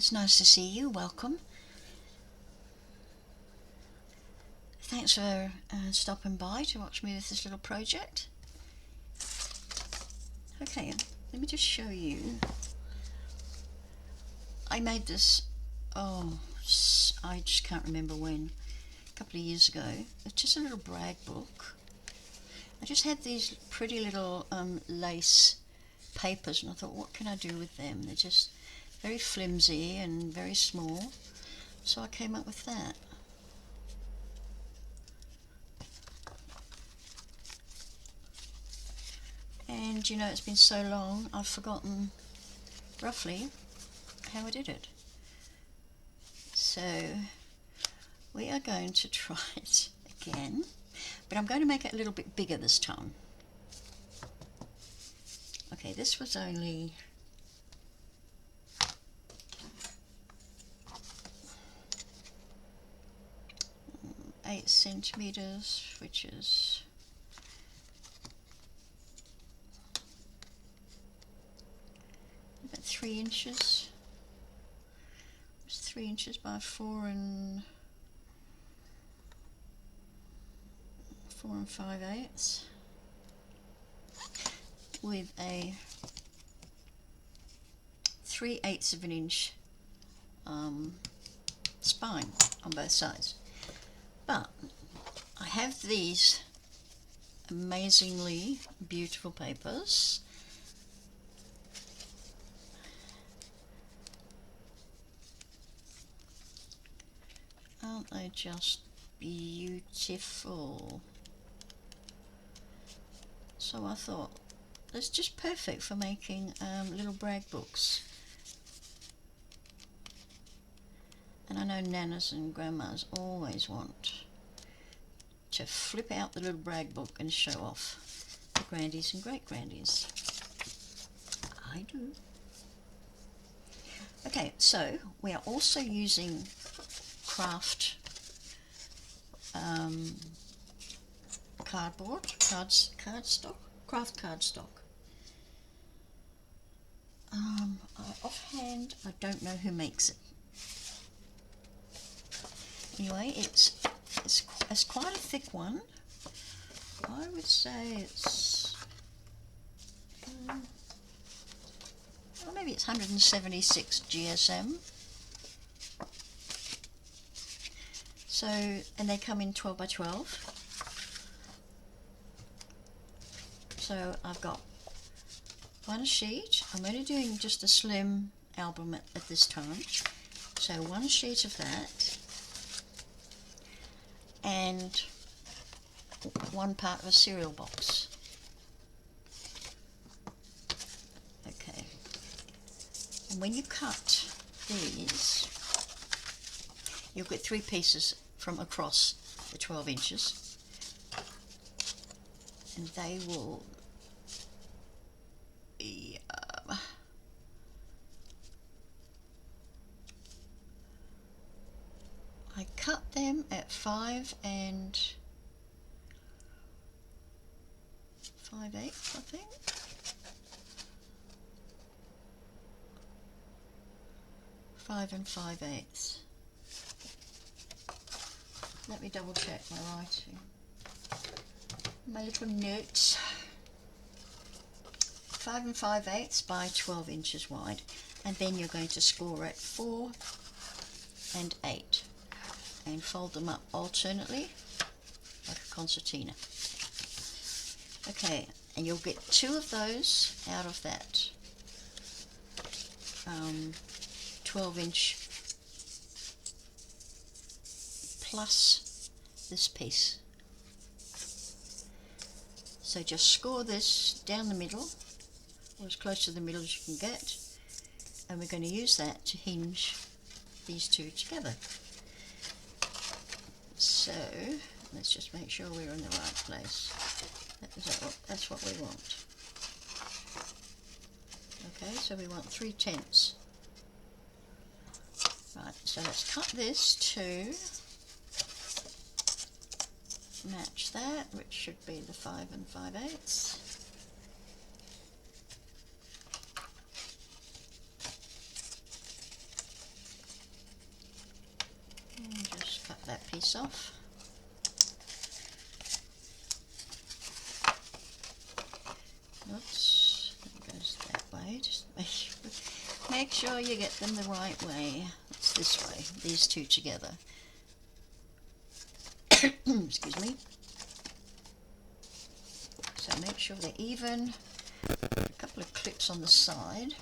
It's nice to see you. Welcome. Thanks for stopping by to watch me with this little project. Okay, let me just show you. I made this, I just can't remember when, a couple of years ago. It's just a little brag book. I just had these pretty little lace papers, and I thought, what can I do with them? They're just very flimsy and very small, so I came up with that. And you know, it's been so long, I've forgotten roughly how I did it. So we are going to try it again, but I'm going to make it a little bit bigger this time. Okay, this was only eight centimeters, which is about 3 inches. It's 3 inches by 4 and 5/8, with a 3/8 of an inch spine on both sides. But I have these amazingly beautiful papers. Aren't they just beautiful? So I thought, it's just perfect for making little brag books. And I know nanas and grandmas always want to flip out the little brag book and show off the grandies and great-grandies. I do. Okay, so we are also using craft craft cardstock. Offhand, I don't know who makes it. Anyway, it's quite a thick one. I would say it's well, maybe it's 176 GSM. So, and they come in 12 by 12. So I've got one sheet. I'm only doing just a slim album at this time. So one sheet of that, and one part of a cereal box. Okay. And when you cut these, you'll get 3 pieces from across the 12 inches, and they will be I cut them at 5 and 5/8, I think. Five and 5/8. Let me double check my writing. My little notes. 5 and 5/8 by 12 inches wide, and then you're going to score at 4 and 8 and fold them up alternately like a concertina. Okay, and you'll get 2 of those out of that 12-inch plus this piece. So just score this down the middle, or as close to the middle as you can get, and we're going to use that to hinge these two together. So let's just make sure we're in the right place. That's what we want. Okay, so we want 3/10. Right, so let's cut this to match that, which should be the 5 and 5/8. that piece off. Oops, it goes that way. Just make sure you get them the right way. It's this way, these two together. Excuse me. So make sure they're even. A couple of clips on the side.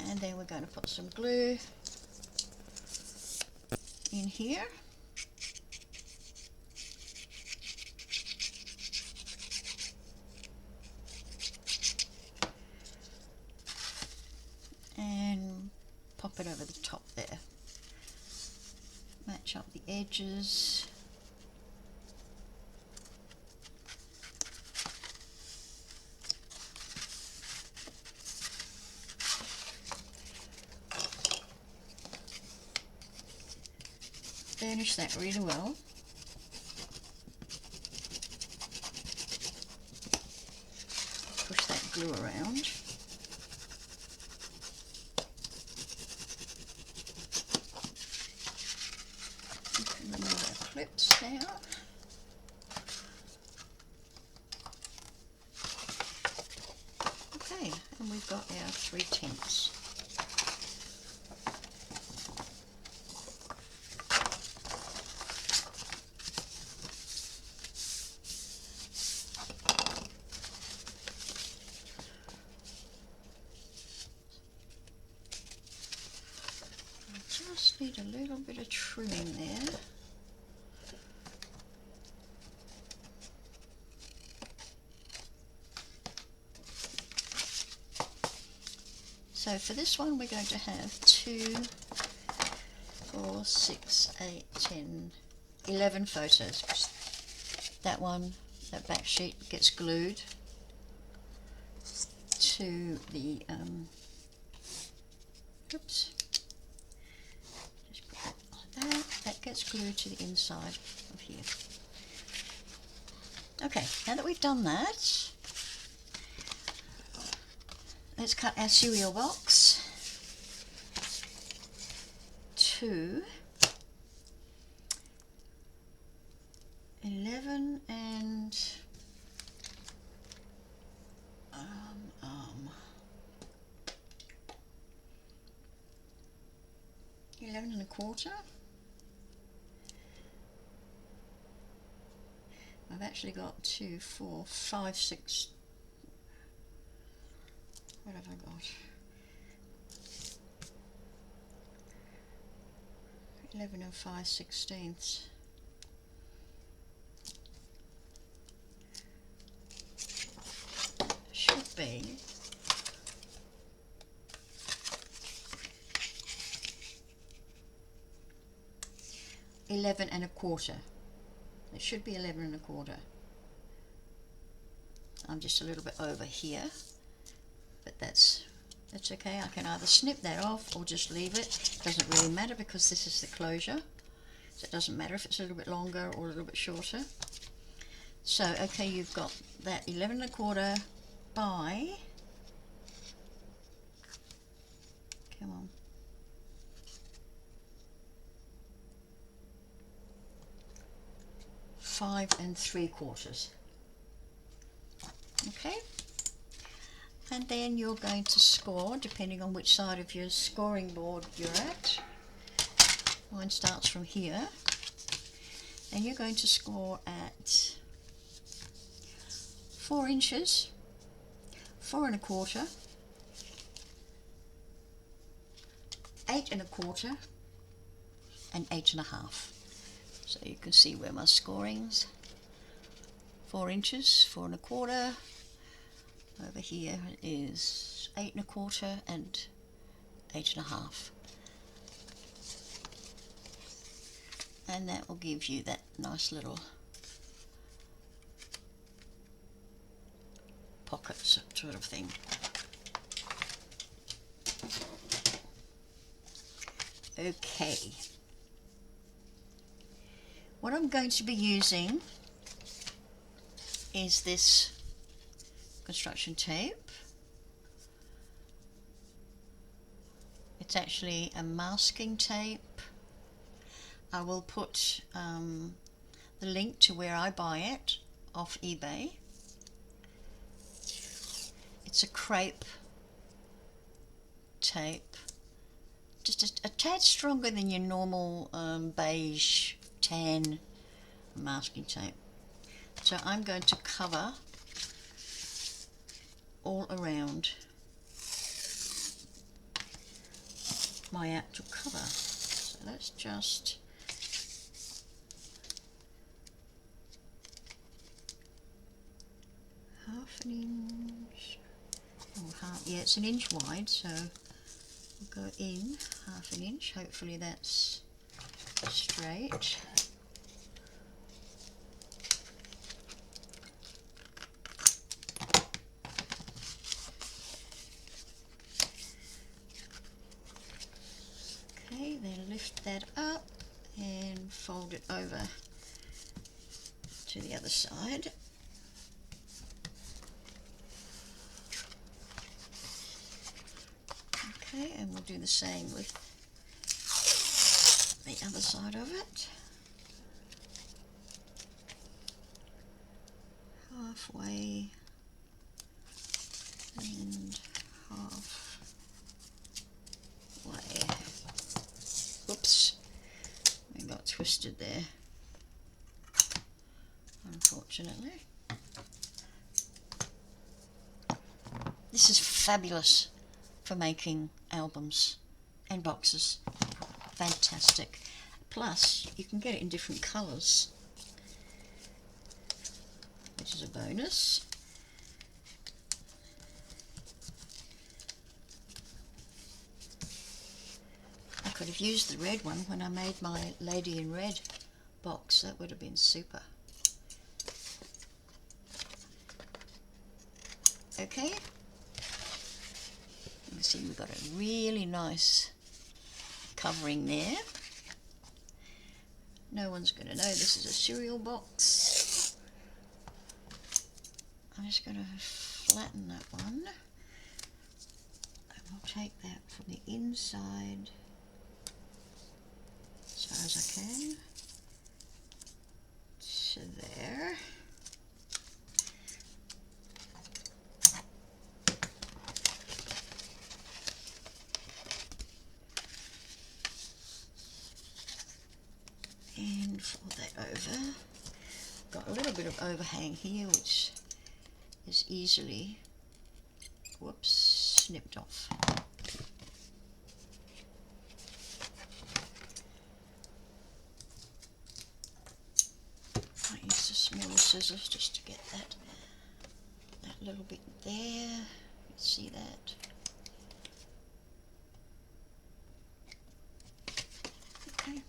And then we're going to put some glue in here. And pop it over the top there. Match up the edges. Burnish that really well. Push that glue around. You can remove our clips now. Okay, and we've got our 3/10. Just need a little bit of trimming there. So for this one we're going to have 2, 4, 6, 8, 10, 11 photos. That one, that back sheet gets glued to the, oops, just put that like that. That gets glued to the inside of here. Okay, now that we've done that, let's cut our cereal box to 11 and 11 1/4. I've actually got 2, 4, 5, 6. What have I got? 11 and 5/16. Should be 11 1/4. It should be 11 1/4. I'm just a little bit over here, but that's okay. I can either snip that off or just leave it. Doesn't really matter because this is the closure, so it doesn't matter if it's a little bit longer or a little bit shorter. So okay, you've got that 11 1/4 by, come on, 5 3/4. Okay, and then you're going to score depending on which side of your scoring board you're at. Mine starts from here, and you're going to score at 4 inches, 4 1/4, 8 1/4, and 8 1/2. So you can see where my scorings. 4 inches, 4 1/4. Over here is 8 1/4 and 8 1/2. And that will give you that nice little pocket sort of thing. Okay. What I'm going to be using is this construction tape. It's actually a masking tape. I will put the link to where I buy it off eBay. It's a crepe tape, just a tad stronger than your normal beige tan masking tape. So I'm going to cover all around my actual cover. So let's just half an inch, or half, yeah, it's an inch wide, so we'll go in half an inch. Hopefully that's straight. Okay, then lift that up and fold it over to the other side. Okay, and we'll do the same with the other side of it. Halfway and half way. Oops, I got twisted there, unfortunately. This is fabulous for making albums and boxes. Fantastic. Plus, you can get it in different colours, which is a bonus. I could have used the red one when I made my Lady in Red box. That would have been super. Okay. You see we've got a really nice covering there. No one's going to know this is a cereal box. I'm just going to flatten that one. And we'll take that from the inside as far as I can to there. And fold that over. Got a little bit of overhang here which is easily, whoops, snipped off. I use the smaller scissors just to get that little bit there. See that? Okay.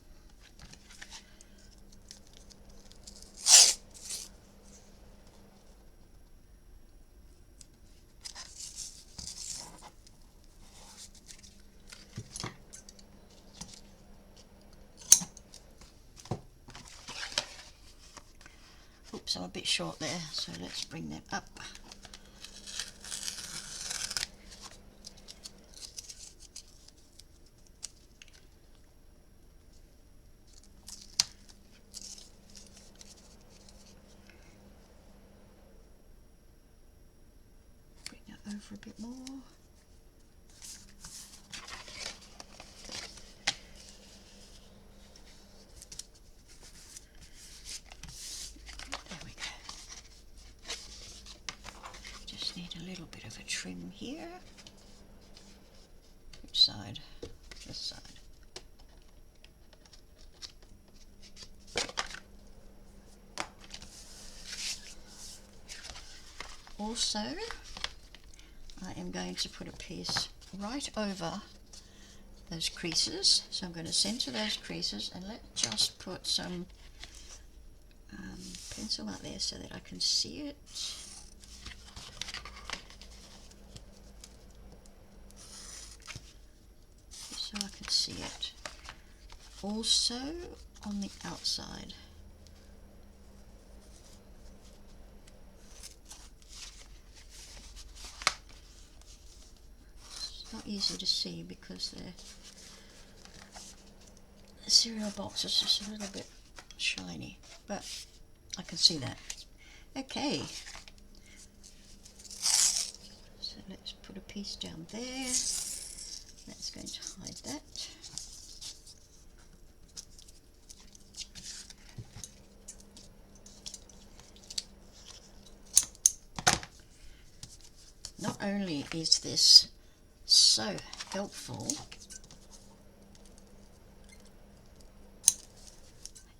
Oops, I'm a bit short there, so let's bring that up. Bring that over a bit more. Need a little bit of a trim here. Which side? This side. Also, I am going to put a piece right over those creases. So I'm going to center those creases and let's just put some pencil out there so that I can see it. So I can see it. Also on the outside. It's not easy to see because the cereal box is just a little bit shiny, but I can see that. Okay, so let's put a piece down there. That's going to hide that. Not only is this so helpful,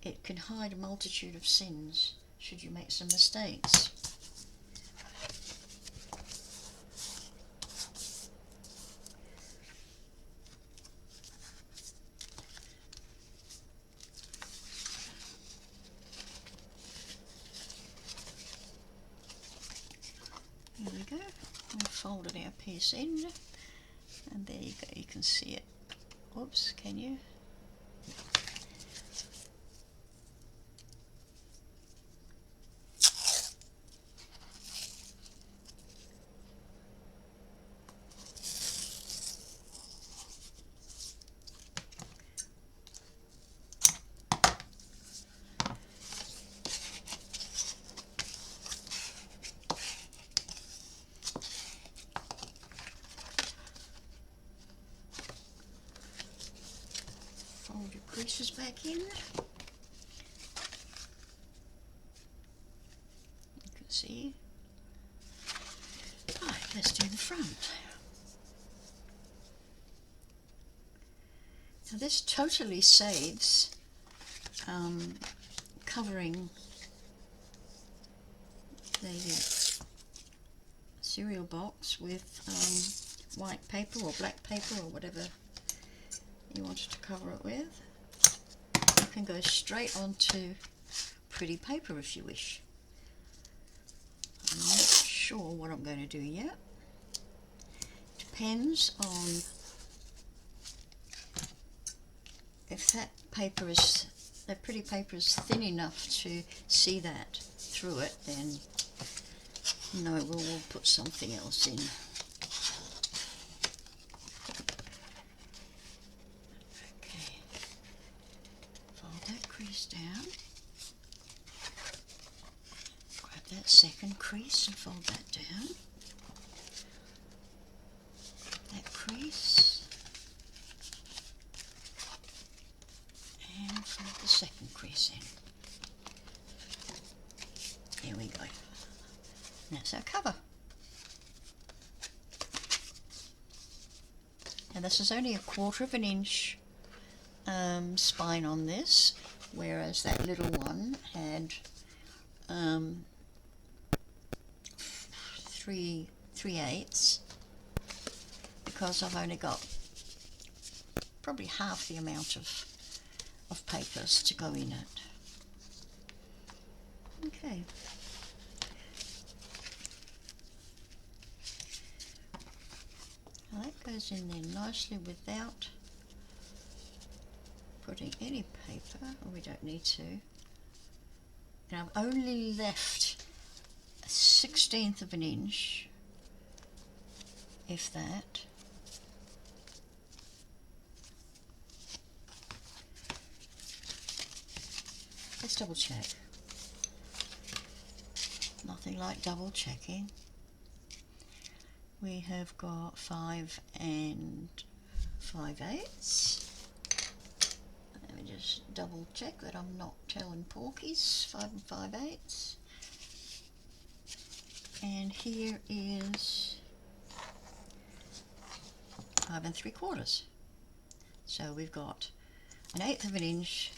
it can hide a multitude of sins should you make some mistakes. There we go. We've folded our piece in, and there you go. You can see it. Oops, can you? Fold your creases back in. You can see. Right, let's do the front. Now this totally saves covering the cereal box with white paper or black paper or whatever you wanted to cover it with. You can go straight onto pretty paper if you wish. I'm not sure what I'm going to do yet. Depends on if that pretty paper is thin enough to see that through it, then no, we'll put something else in. Okay, fold that crease down, grab that second crease and fold that down, that crease, and fold the second crease in. There we go. That's our cover. Now this is only 1/4 of an inch spine on this, whereas that little one had 3/8, because I've only got probably half the amount of papers to go in it. Okay. Now that goes in there nicely without putting any paper, or we don't need to. And I've only left a 1/16 of an inch, if that. Let's double check. Nothing like double checking. We have got 5 5/8. Let me just double check that I'm not telling porkies. 5 5/8. And here is 5 3/4. So we've got 1/8 of an inch,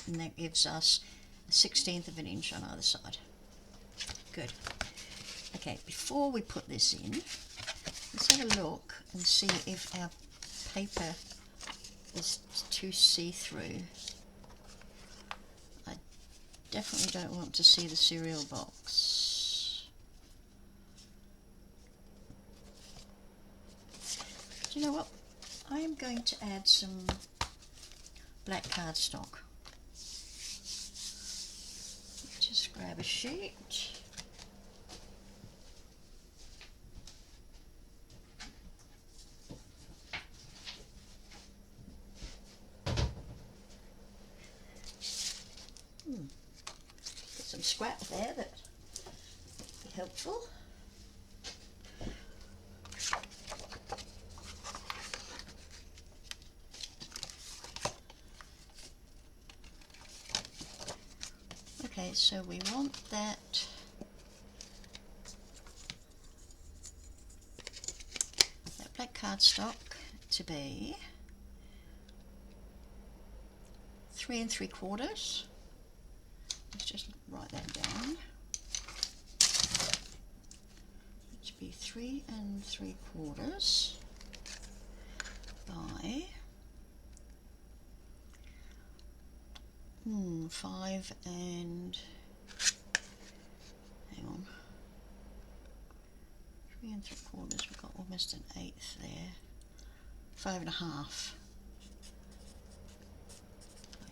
and that gives us a 1/16 of an inch on either side. Good. Okay, before we put this in, let's have a look and see if our paper is too see-through. I definitely don't want to see the cereal box. Do you know what? I am going to add some black cardstock. Just grab a sheet. some scrap there that would be helpful. Okay, so we want that black cardstock to be 3 3/4. Let's just write that down. It should be 3 3/4 by 5 and hang on, 3 3/4. We've got almost an eighth there. 5 1/2.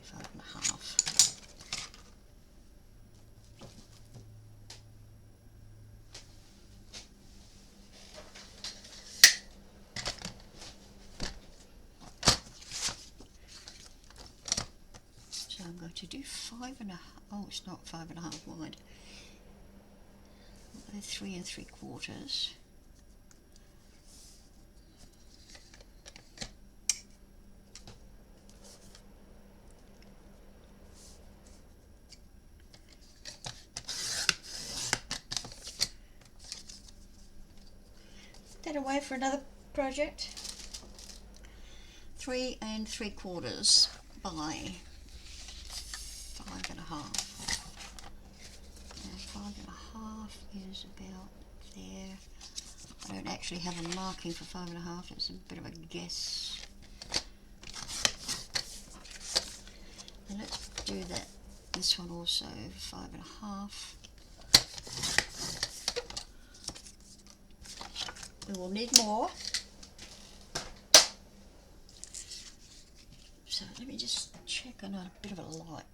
5 1/2. So I'm going to do 5 1/2. Oh, it's not 5 1/2 wide. 3 3/4. That away for another project. 3 3/4 by 5 1/2. And 5 1/2 is about there. I don't actually have a marking for 5 1/2. It's a bit of a guess. And let's do that. This one also 5 1/2. We will need more. So let me just check on a bit of a light.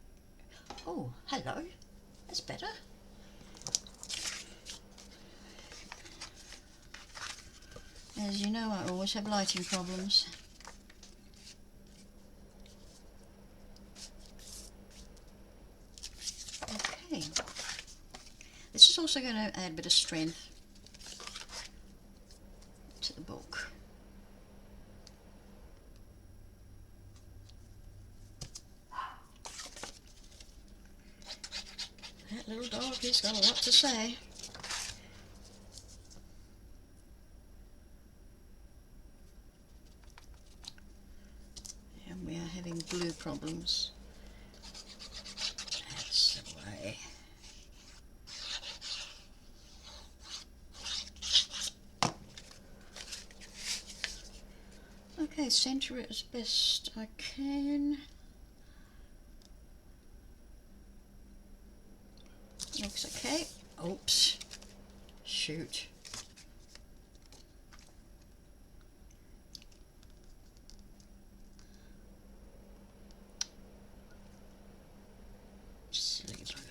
Oh, hello. That's better. As you know, I always have lighting problems. Okay. This is also going to add a bit of strength to the book. That little dog, he's got a lot to say. And we are having glue problems. That's the way. Okay, centre it as best I can. Looks okay. Oops. Shoot. Silly bugger.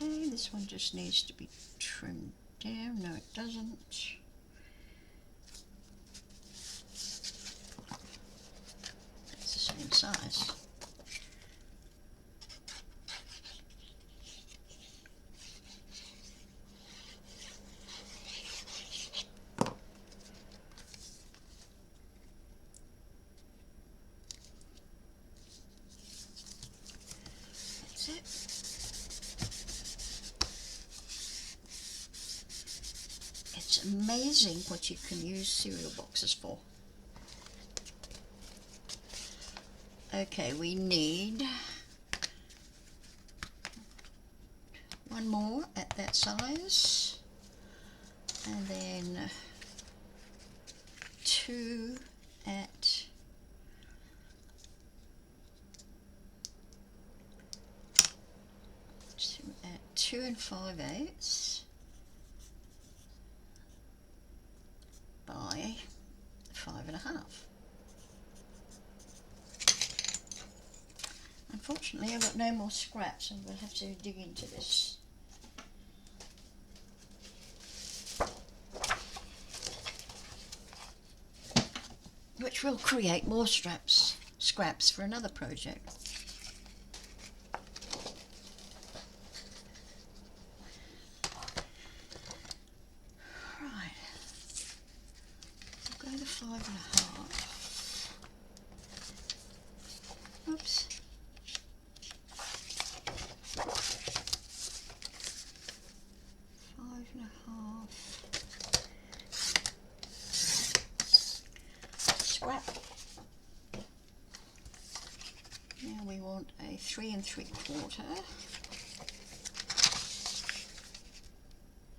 Okay, this one just needs to be trimmed down. No, it doesn't. It's the same size. That's it. It's amazing what you can use cereal boxes for. Okay, we need one more at that size, and then 2 at 2 5/8. 5.5. Unfortunately, I've got no more scraps and we'll have to dig into this. Which will create more scraps for another project. Right, I'll go to 5.5. Oops. Scrap. Now we want a 3 3/4.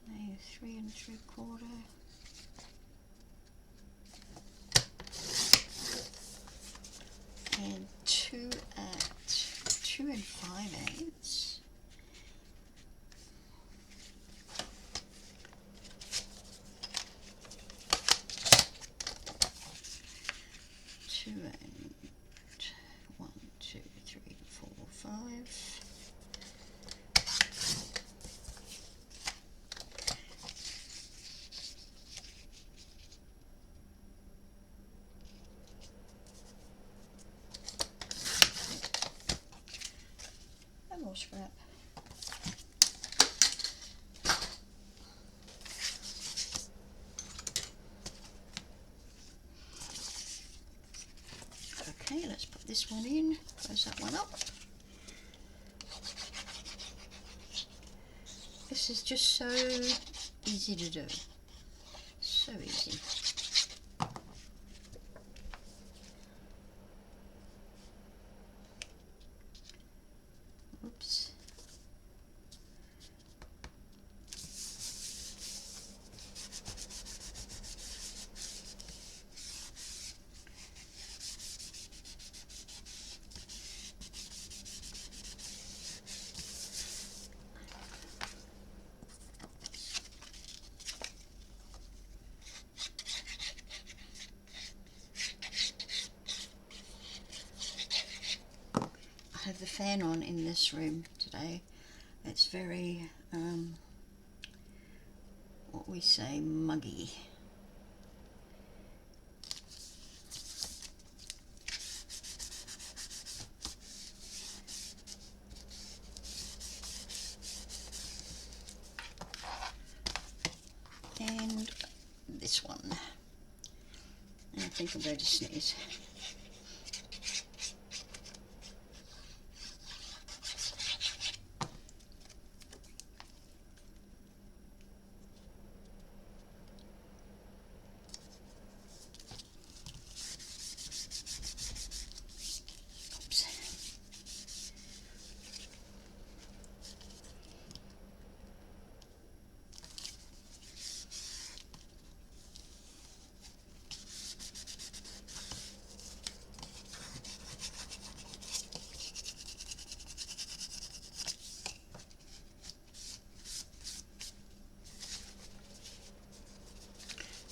A 3 3/4. And 2 at 2 5/8. And 1, 2, 3, 4, 5. And more scrap. Okay, let's put this one in, close that one up. This is just so easy to do, so easy. Oops. I have the fan on in this room today. It's very, what we say, muggy. And this one. And I think I'm going to sneeze.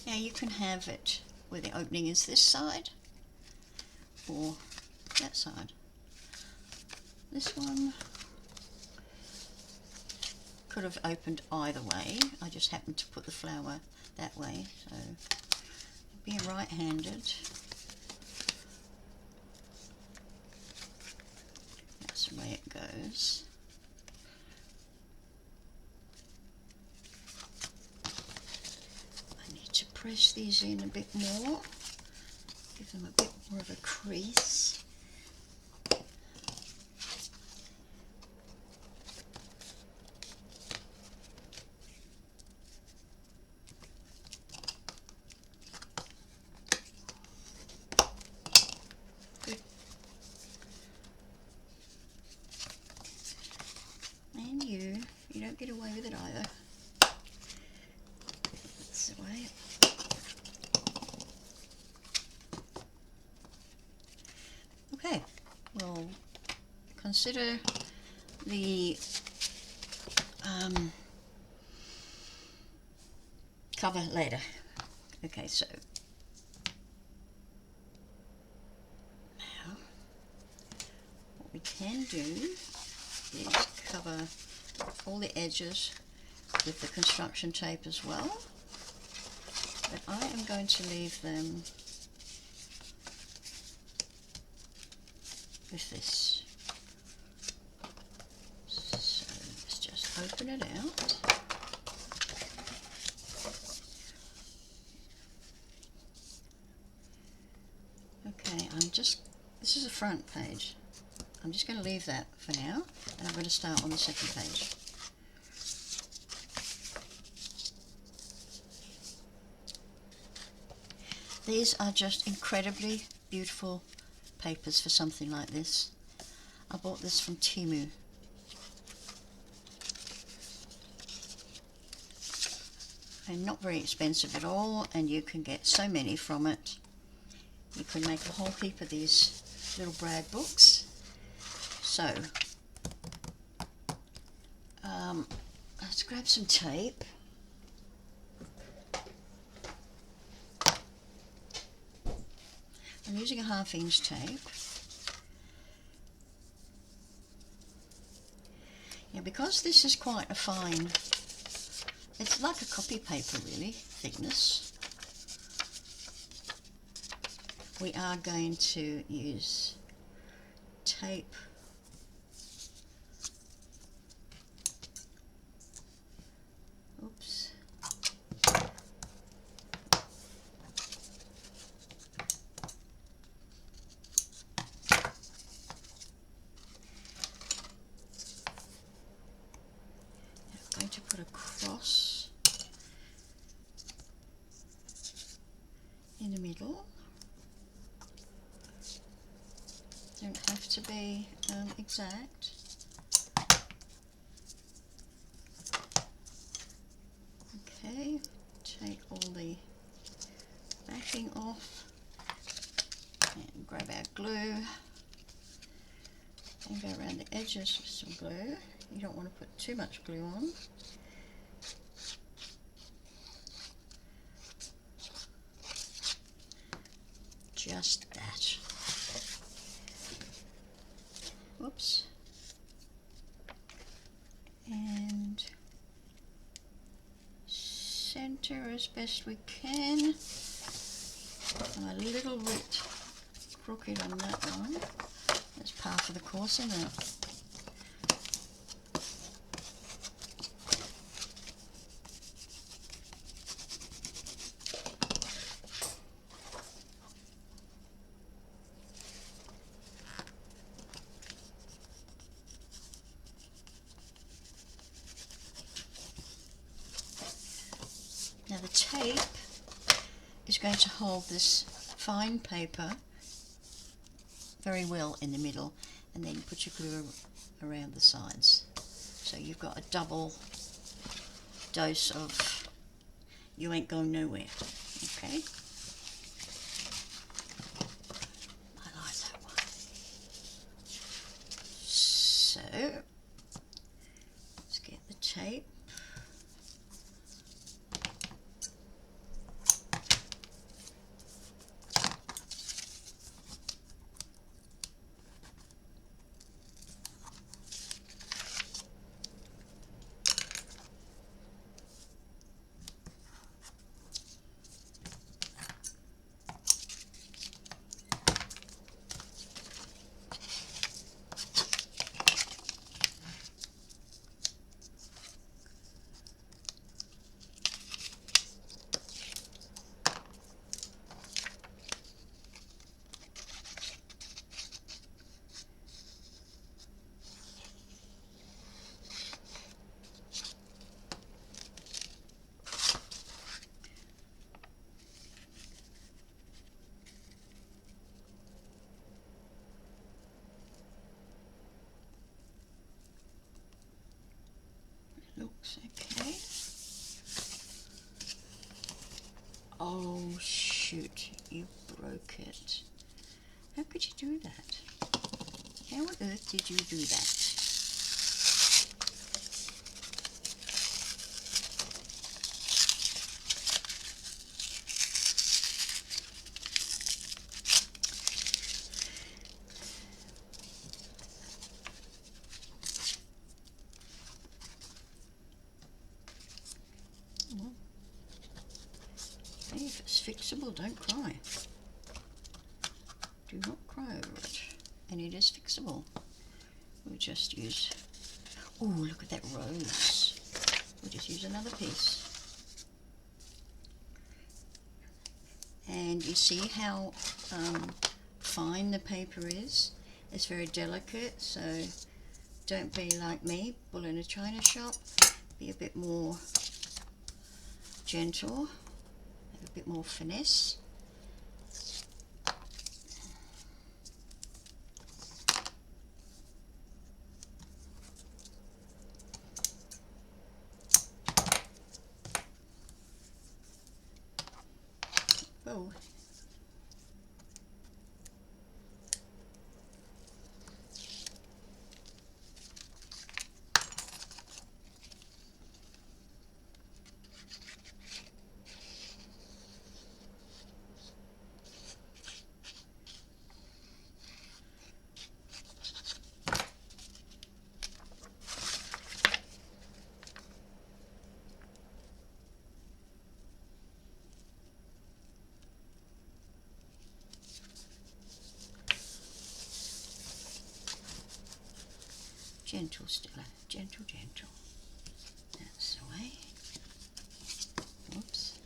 Now you can have it where the opening is this side or that side. This one could have opened either way. I just happened to put the flower that way, so being right-handed, that's the way it goes. I need to press these in a bit more, give them a bit more of a crease. And you don't get away with it either. That's the way. Okay, we'll consider the cover later. Okay, so can do is cover all the edges with the construction tape as well, but I am going to leave them with this. So let's just open it out. Okay, this is the front page. I'm just going to leave that for now, and I'm going to start on the second page. These are just incredibly beautiful papers for something like this. I bought this from Temu. And not very expensive at all, and you can get so many from it. You can make a whole heap of these little brag books. So, let's grab some tape. I'm using a 1/2 inch tape. Yeah, because this is quite a fine, it's like a copy paper really, thickness. We are going to use tape oops. I'm going to put a cross in the middle. Don't have to be exact. Okay, take all the backing off and grab our glue and go around the edges with some glue. You don't want to put too much glue on. Just that. Whoops. And center as best we can. I'm a little bit crooked on that one. That's par for the course, isn't it? Now the tape is going to hold this fine paper very well in the middle, and then put your glue around the sides. So you've got a double dose of you ain't going nowhere. Okay? I like that one. So let's get the tape. Looks okay. Oh shoot, you broke it. How could you do that? How on earth did you do that? Well, hey, if it's fixable, don't cry. Do not cry over it. And it is fixable. We'll just use, oh, look at that rose. We'll just use another piece. And you see how fine the paper is? It's very delicate, so don't be like me, bull in a china shop. Be a bit more gentle, have a bit more finesse. Oh. Gentle, Stella. Gentle, gentle. That's the way. Oops.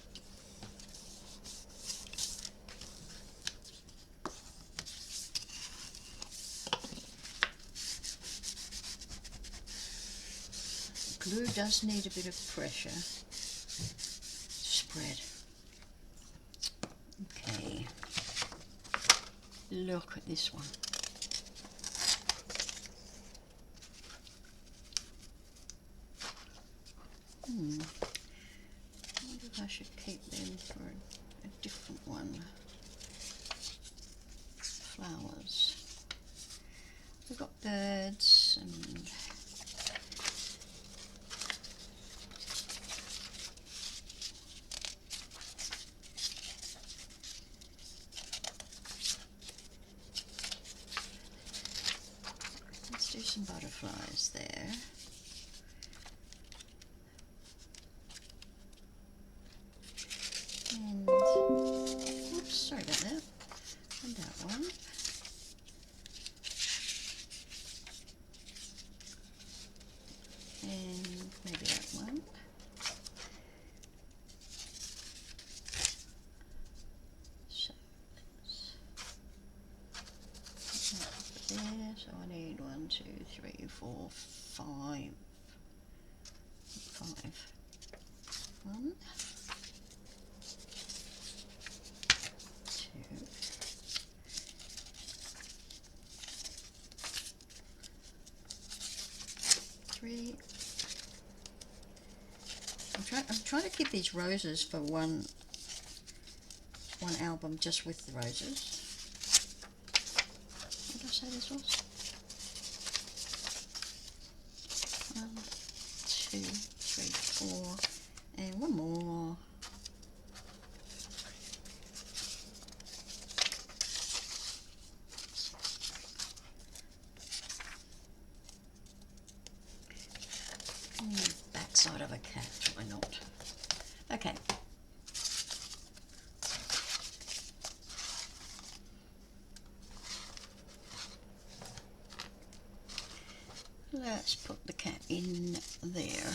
Glue does need a bit of pressure to spread. Okay. Look at this one. I wonder if I should keep them for a different one. Flowers. We've got birds and let's do some butterflies there. And, oops, sorry about that. And that one. And maybe that one. So let's put that there. So I need 1, 2, 3, 4, 5. 1. 3. I'm trying to keep these roses for one album just with the roses. What did I say this was? 1, 2, 3, 4, and one more. Backside of a cat, why not? Okay. Let's put the cat in there.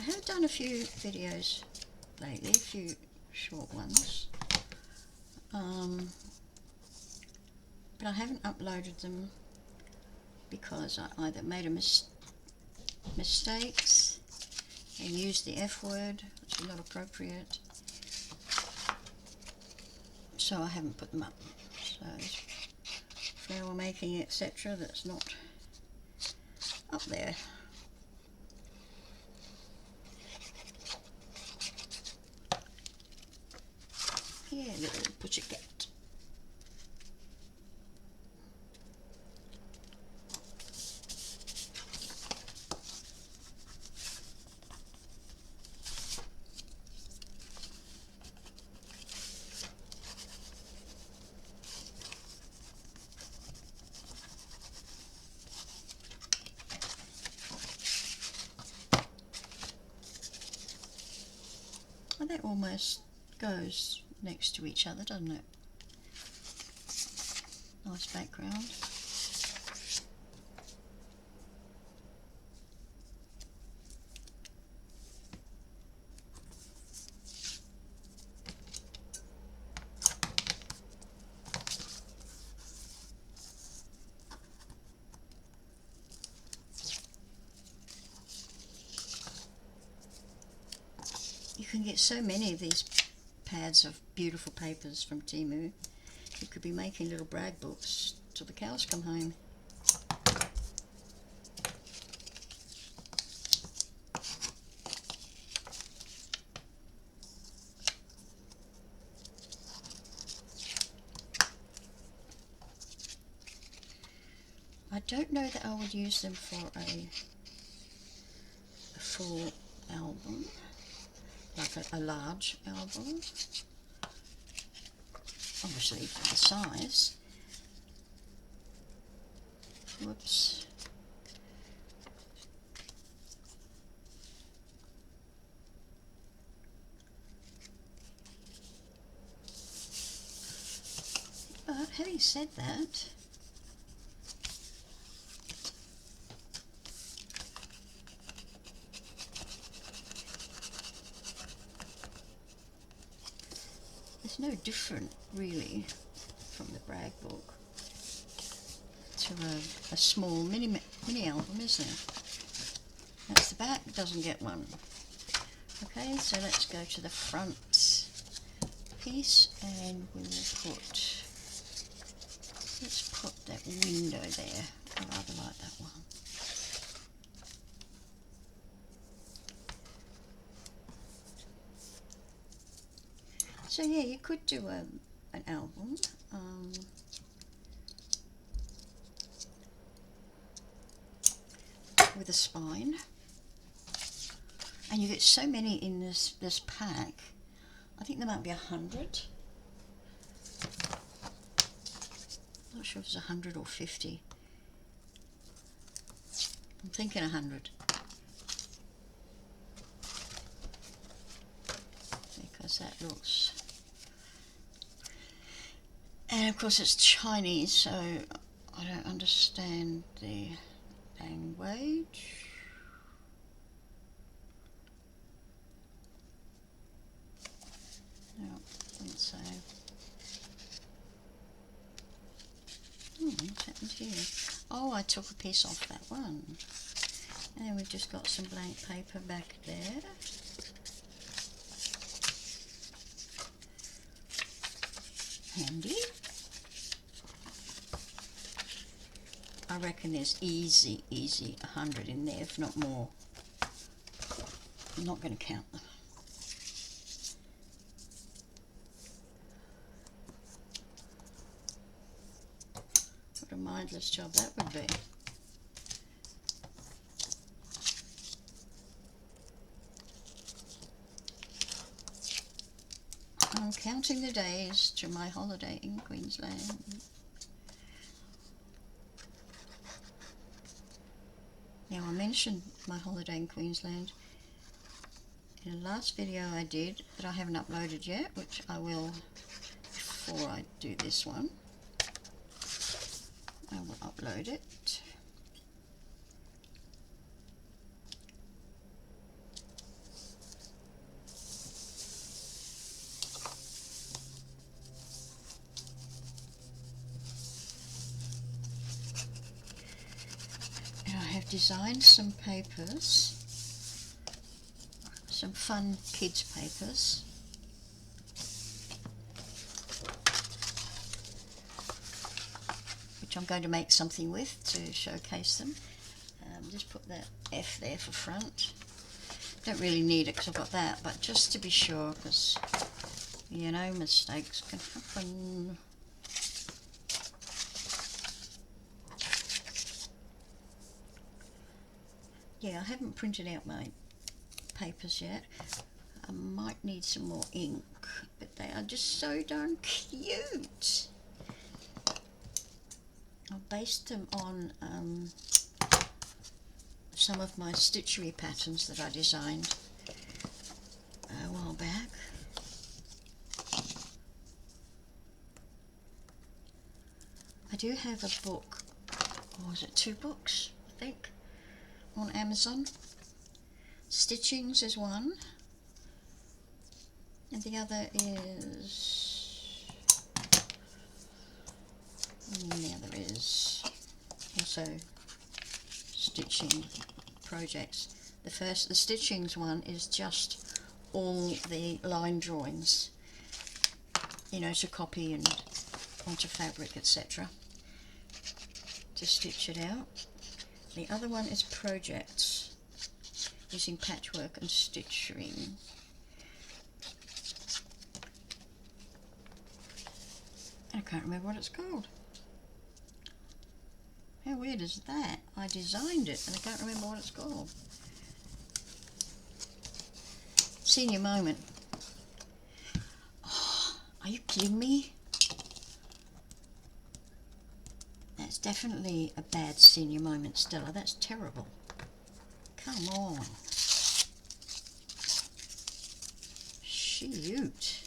I've done a few videos lately, a few short ones, but I haven't uploaded them because I either made mistakes and used the F word, which is not appropriate, so I haven't put them up. So flower making, etc., that's not up there. Here, little pussycat. And that almost goes next to each other, doesn't it? Nice background. You can get so many of these pads of beautiful papers from Temu. You could be making little brag books till the cows come home. I don't know that I would use them for a full album, like a large album. Obviously for the size. Whoops. But having said that, it's no different really from the brag book to a small mini album, is there? That's the back, doesn't get one. Okay, so let's go to the front piece and we will let's put that window there. I rather like that one. So yeah, you could do an album. With a spine, and you get so many in this pack. I think there might be 100. Not sure if it's 100 or 50. I'm thinking 100 because that looks. And of course, it's Chinese, so I don't understand the language. No, I think so. What's happened here? Oh, I took a piece off that one. And we've just got some blank paper back there. Handy. I reckon there's easy 100 in there, if not more. I'm not going to count them. What a mindless job that would be. I'm counting the days to my holiday in Queensland. Now, I mentioned my holiday in Queensland in the last video I did that I haven't uploaded yet, which I will before I do this one. I will upload it. Designed some papers, some fun kids papers, which I'm going to make something with to showcase them. Just put that F there for front. Don't really need it because I've got that, but just to be sure, because you know mistakes can happen. Yeah, I haven't printed out my papers yet. I might need some more ink, but they are just so darn cute. I based them on some of my stitchery patterns that I designed a while back. I do have a book, or is it 2 books, I think, on Amazon. Stitchings is one, and the other is also stitching projects. The stitchings one is just all the line drawings, you know, to copy and onto fabric, etc., to stitch it out. The other one is projects using patchwork and stitching. I can't remember what it's called. How weird is that? I designed it and I can't remember what it's called. Senior moment. Oh, are you kidding me? That's definitely a bad senior moment, Stella. That's terrible. Come on. Shoot.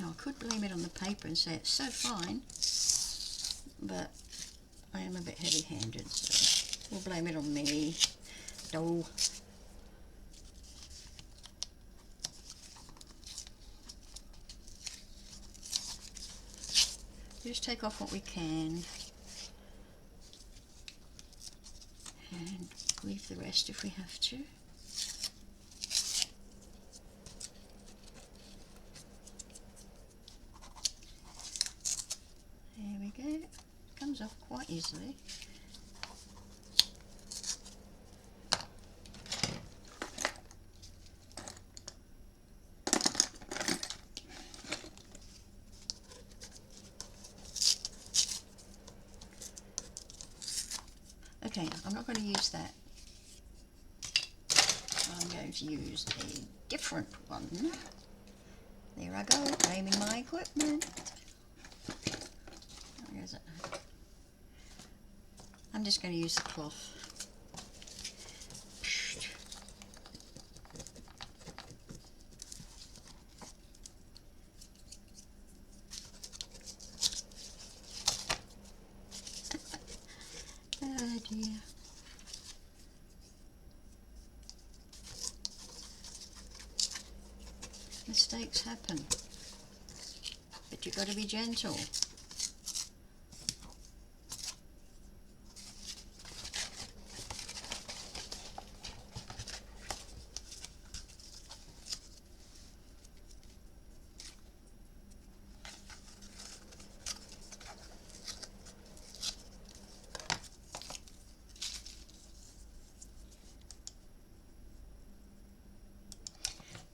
Now, I could blame it on the paper and say it's so fine, but I am a bit heavy-handed, so we'll blame it on me. Oh. Just take off what we can and leave the rest if we have to. There we go. Comes off quite easily. Okay, I'm not going to use that. I'm going to use a different one. There I go, blaming my equipment. Where is it? I'm just going to use the cloth. Oh dear. Mistakes happen, but you've got to be gentle.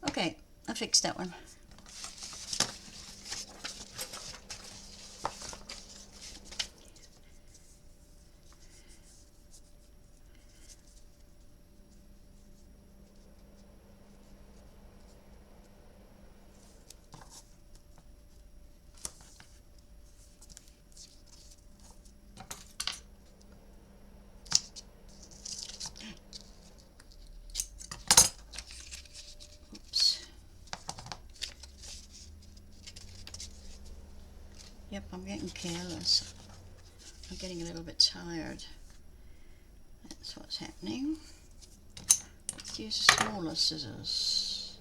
Okay, I fixed that one. Yep, I'm getting careless. I'm getting a little bit tired. That's what's happening. Let's use smaller scissors.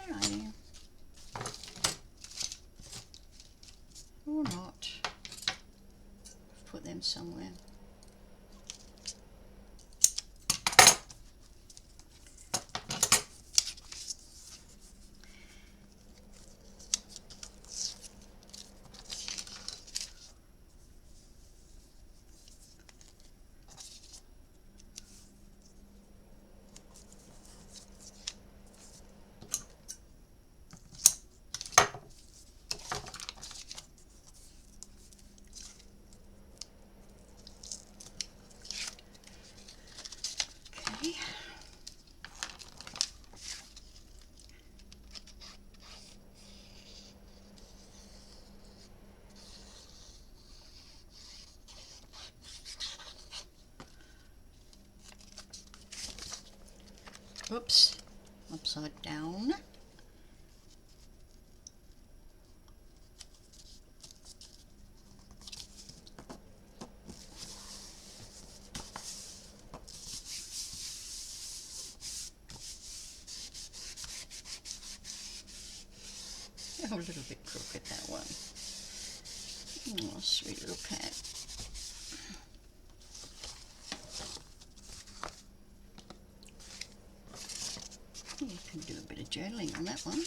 Alrighty. Or not. Put them somewhere. Oops, upside down. Oh, a little bit crooked, that one. Oh, sweet little cat. You can do a bit of journaling on that one.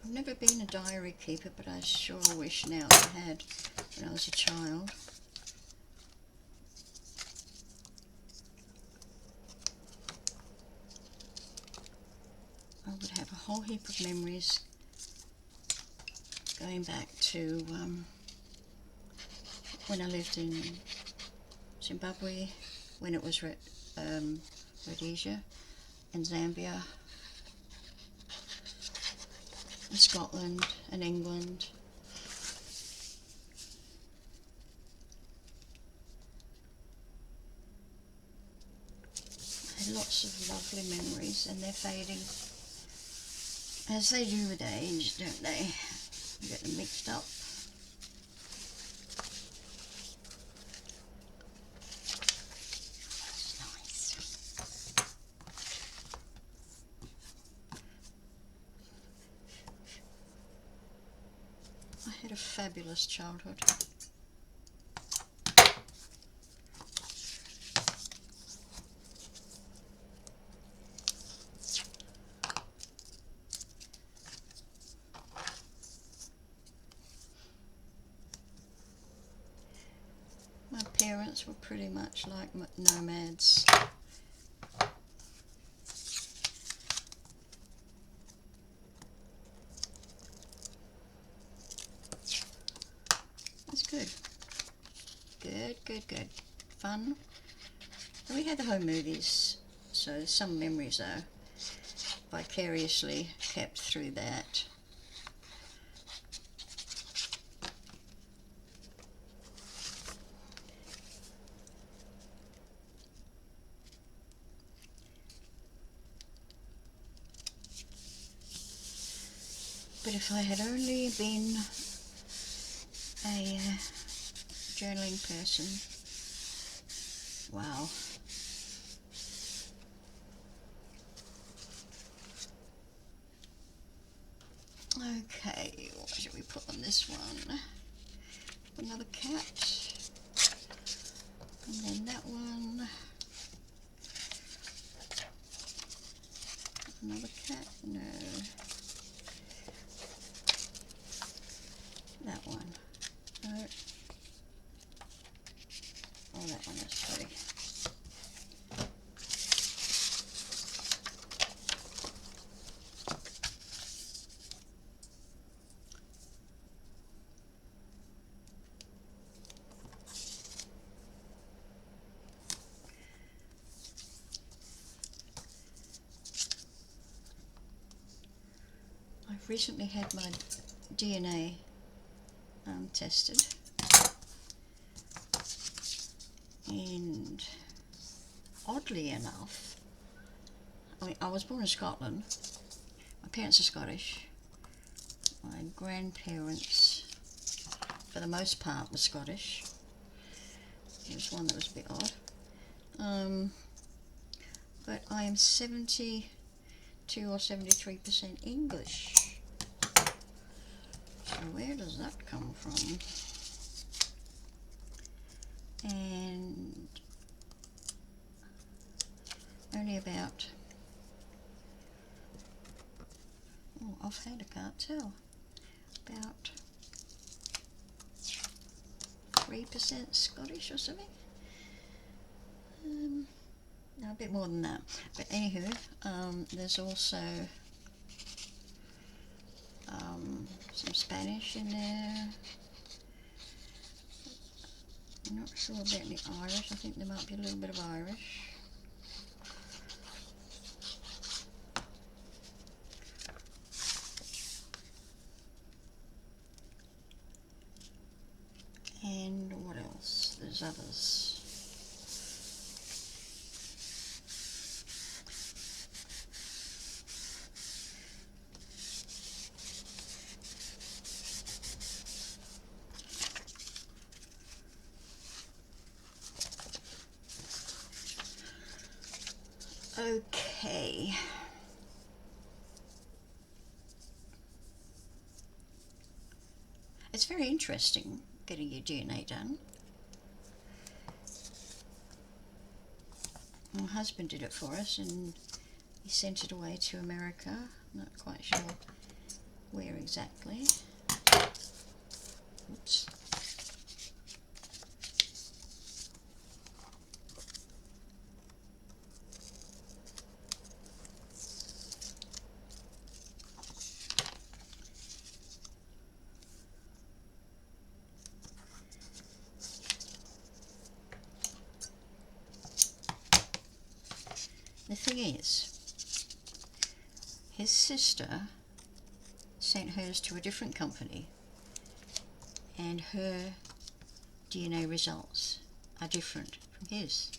I've never been a diary keeper, but I sure wish now I had when I was a child. I would have a whole heap of memories going back to when I lived in Zimbabwe, when it was Rhodesia, and Zambia, and Scotland, and England. I had lots of lovely memories, and they're fading, as they do with age, don't they? You get them mixed up. I had a fabulous childhood. My parents were pretty much like nomads. That's good. Good. Fun. And we had the home movies, so some memories are vicariously kept through that. But if I had only been a journaling person, wow. Okay, what should we put on this one? Another cat. And then that one. Another cat? No. That one. No. Oh, that one is pretty. I've recently had my DNA tested, and oddly enough, I was born in Scotland. My parents are Scottish. My grandparents, for the most part, were Scottish. There was one that was a bit odd. But I am 72 or 73% English. So where does that come from? And only about offhand I can't tell. About 3% Scottish or something. No, a bit more than that. But anywho, there's also some Spanish in there. I'm not sure about any Irish. I think there might be a little bit of Irish. And what else? There's others. Okay. It's very interesting getting your DNA done. My husband did it for us and he sent it away to America. I'm not quite sure where exactly. Oops. The thing is, his sister sent hers to a different company and her DNA results are different from his.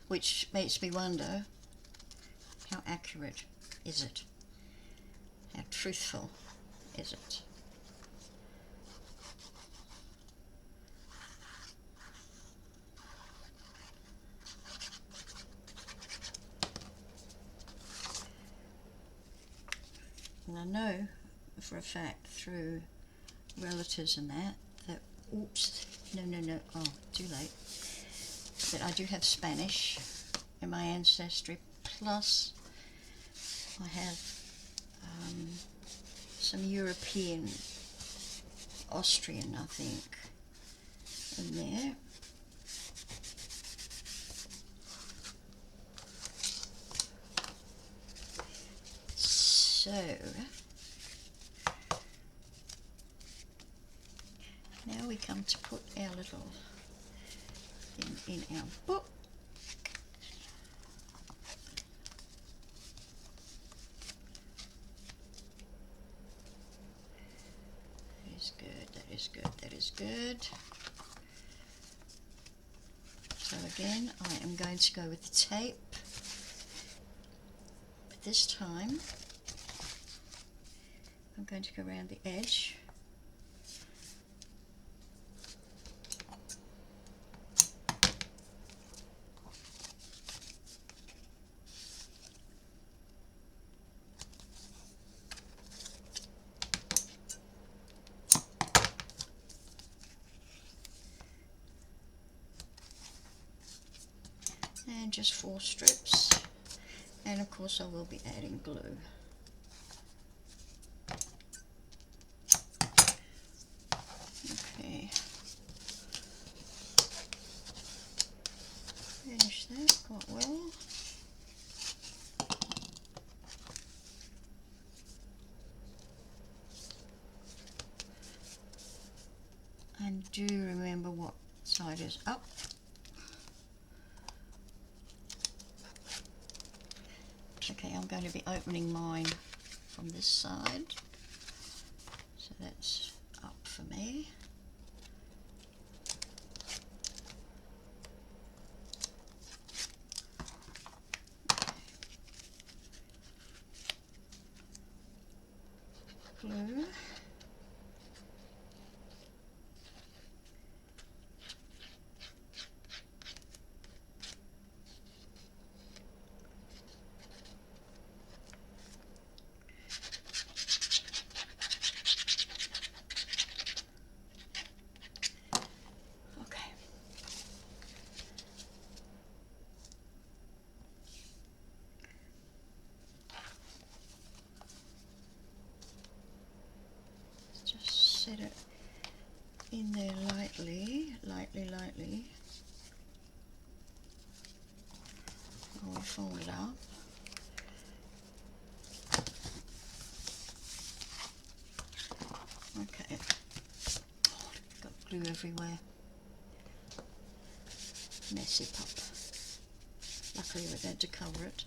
Which makes me wonder, how accurate is it? How truthful is it? And I know for a fact through relatives and that, oops, no, oh, too late, that I do have Spanish in my ancestry, plus I have some European, Austrian, I think, in there. So, now we come to put our little thing in our book. That is good, that is good, that is good. So again, I am going to go with the tape, but this time I'm going to go around the edge. And just 4 strips, and of course I will be adding glue. Okay, finish that quite well. And do remember what side is up. Okay, I'm going to be opening mine from this side, so that's up for me. Glue. fold it up. Okay. Oh, got glue everywhere. Messy pup. Luckily we're going to cover it.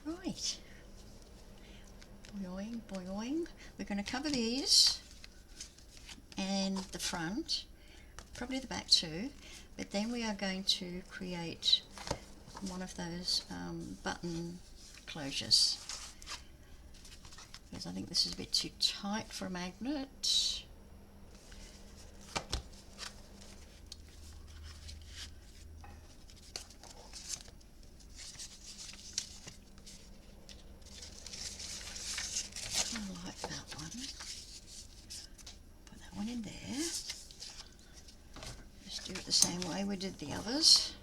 Right, boing, boing. We're going to cover these and the front, probably the back too, but then we are going to create one of those button closures, because I think this is a bit too tight for a magnet. I like that one. Put that one in there. Just do it the same way we did the others.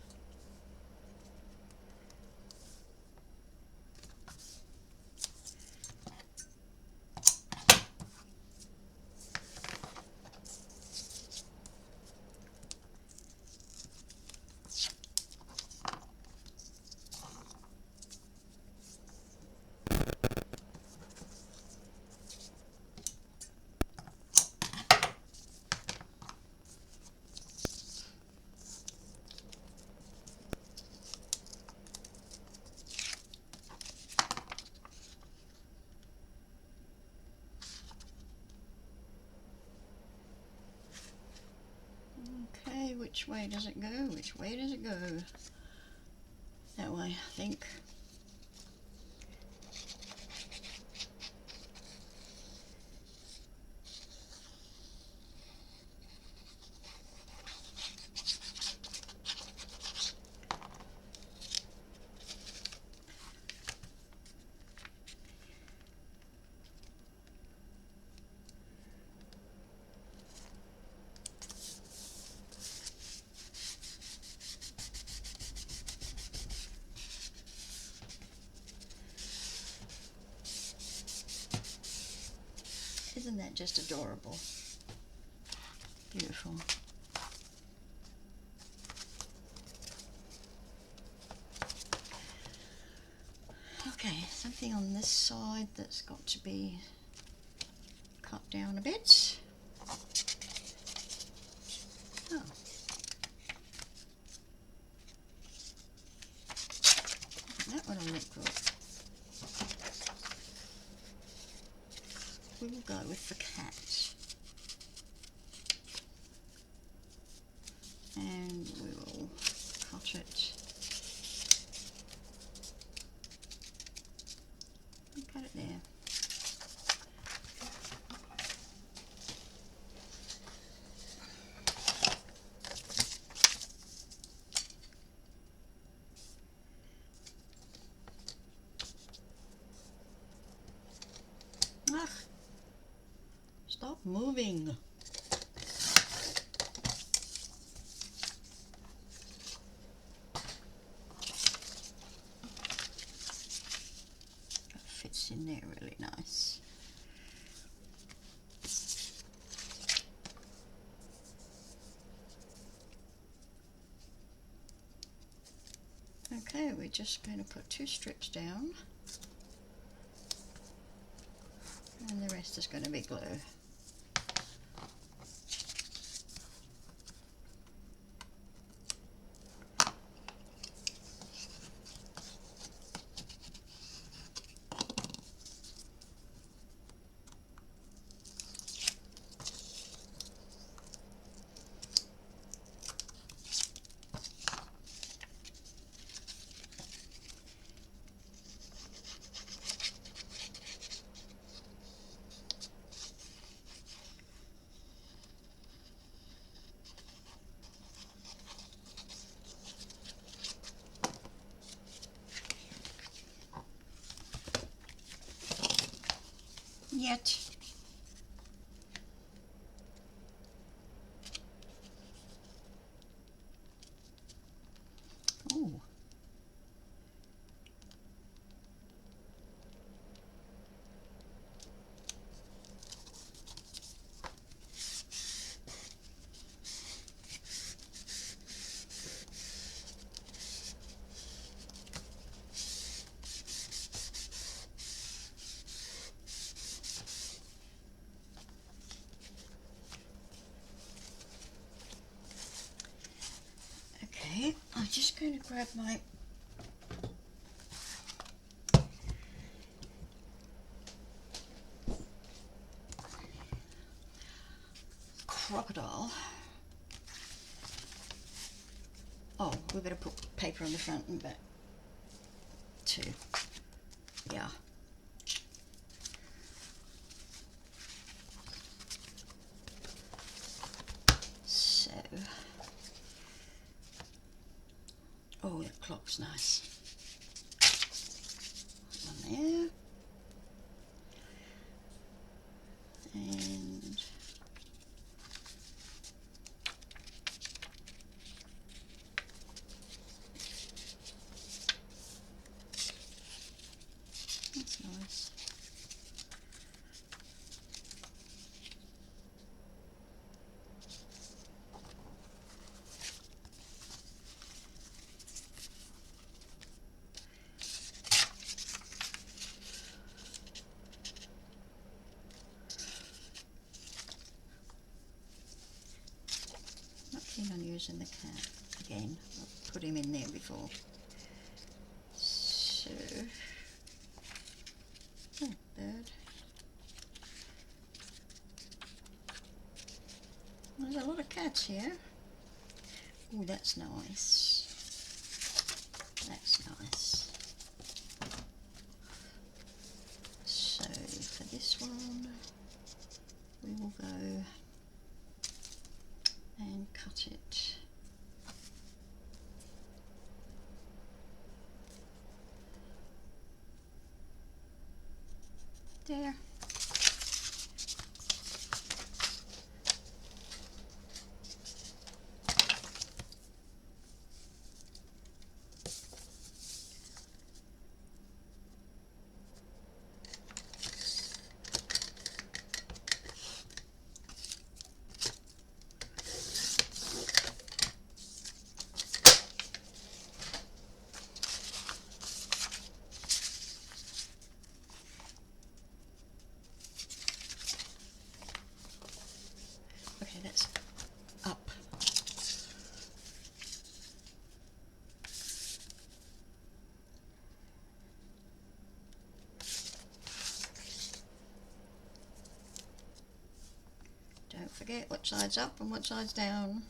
Okay, which way does it go? Which way does it go? That way, I think. Isn't that just adorable? Beautiful. Okay, something on this side that's got to be cut down a bit. Oh. That one will look good. We will go with the cat. And we will cut it. Cut it there. Ah, stop moving. That fits in there really nice. Okay, we're just going to put 2 strips down, and the rest is going to be glue. yet. Oh. Okay, I'm just going to grab my crocodile. Oh, we better put paper on the front and back too. Yeah. So, oh, that clock's nice. One there. And that's nice. Not keen on using the cat again. I've put him in there before. So, oh, bird. There's a lot of cats here. Oh, that's nice. That's nice. So for this one, we will go and cut it. There. Okay, that's up. Don't forget what side's up and what side's down.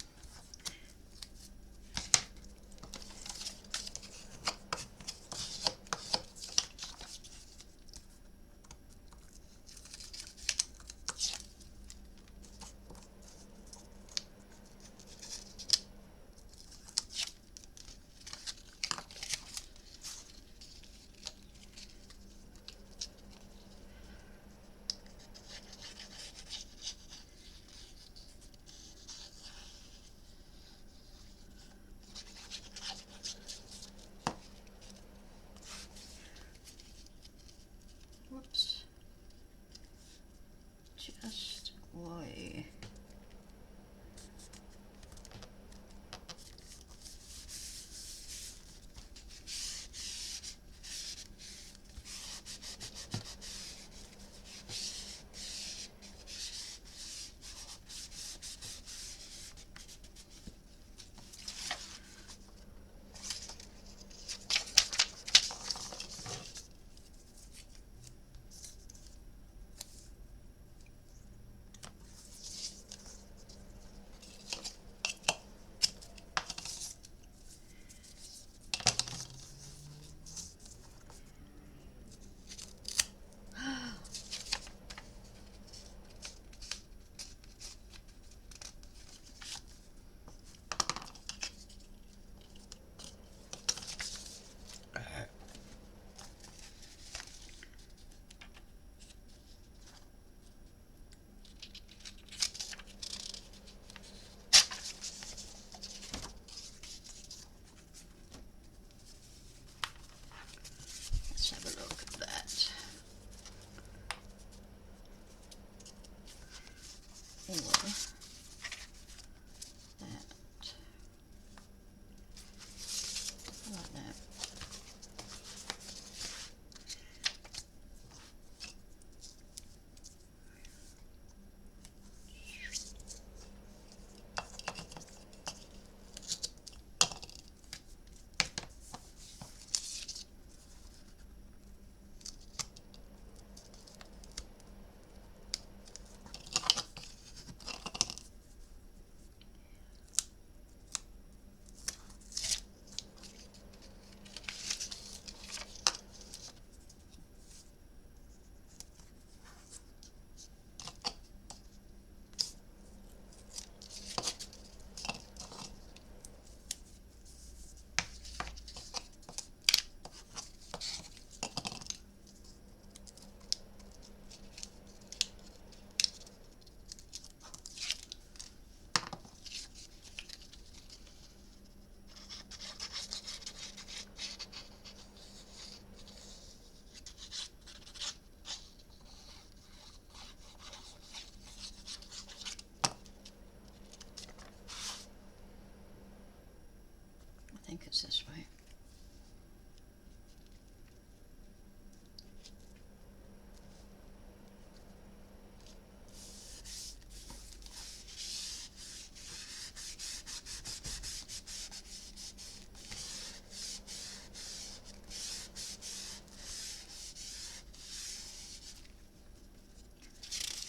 it's this way.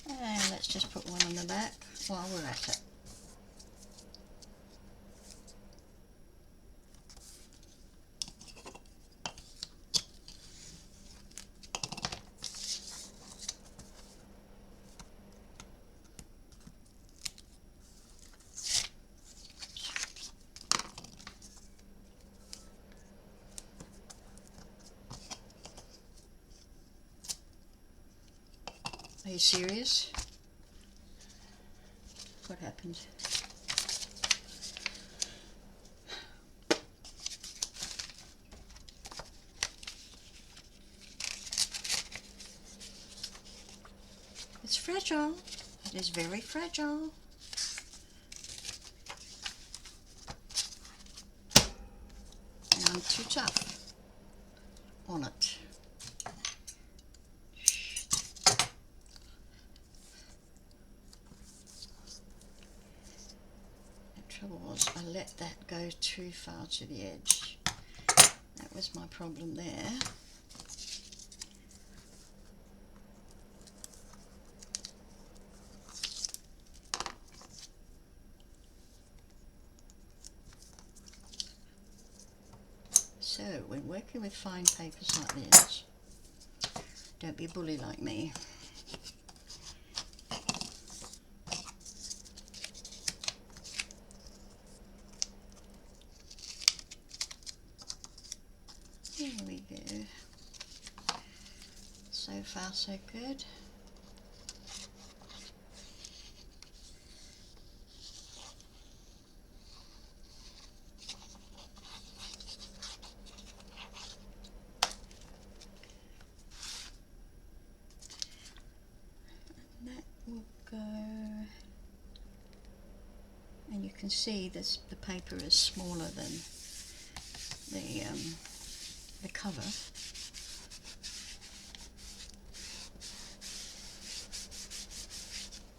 And let's just put one on the back while we're at it. Are you serious? What happened? It's fragile. It is very fragile. And I'm too tough on it. Trouble was I let that go too far to the edge. That was my problem there. So when working with fine papers like this, don't be a bully like me. Here we go. So far so good. And that will go, and you can see this, the paper is smaller than the cover.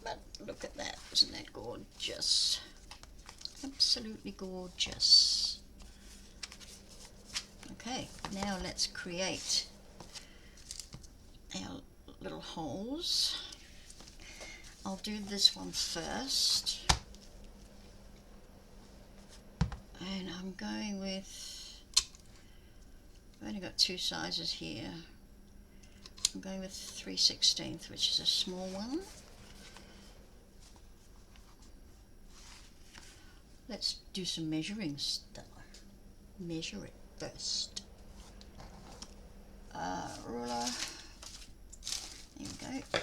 But look at that, isn't that gorgeous? Absolutely gorgeous. Okay, now let's create our little holes. I'll do this one first. And I'm going with, I've only got two sizes here. I'm going with 3/16, which is a small one. Let's do some measuring stuff. Measure it first. Ruler. There we go.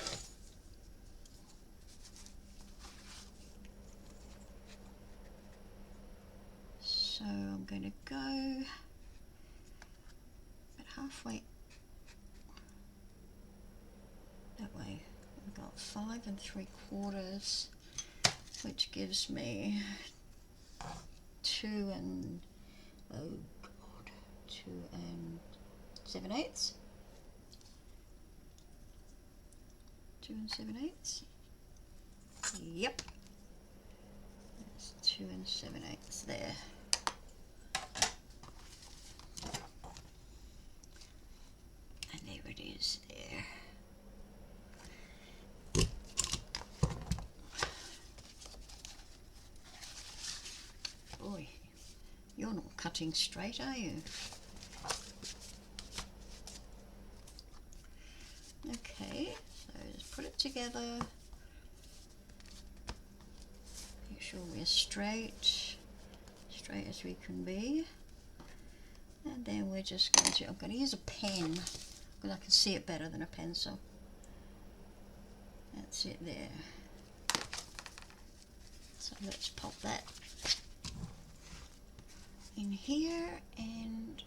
So I'm going to go about halfway that way. I've got 5 3/4, which gives me 2 and, oh God, 2 7/8. 2 7/8. Yep. That's 2 7/8 there. And there it is there. Boy, you're not cutting straight, are you? Okay, so just put it together. Make sure we're straight as we can be. And then we're just going to, I'm going to use a pen because I can see it better than a pencil. That's it there. So let's pop that in here and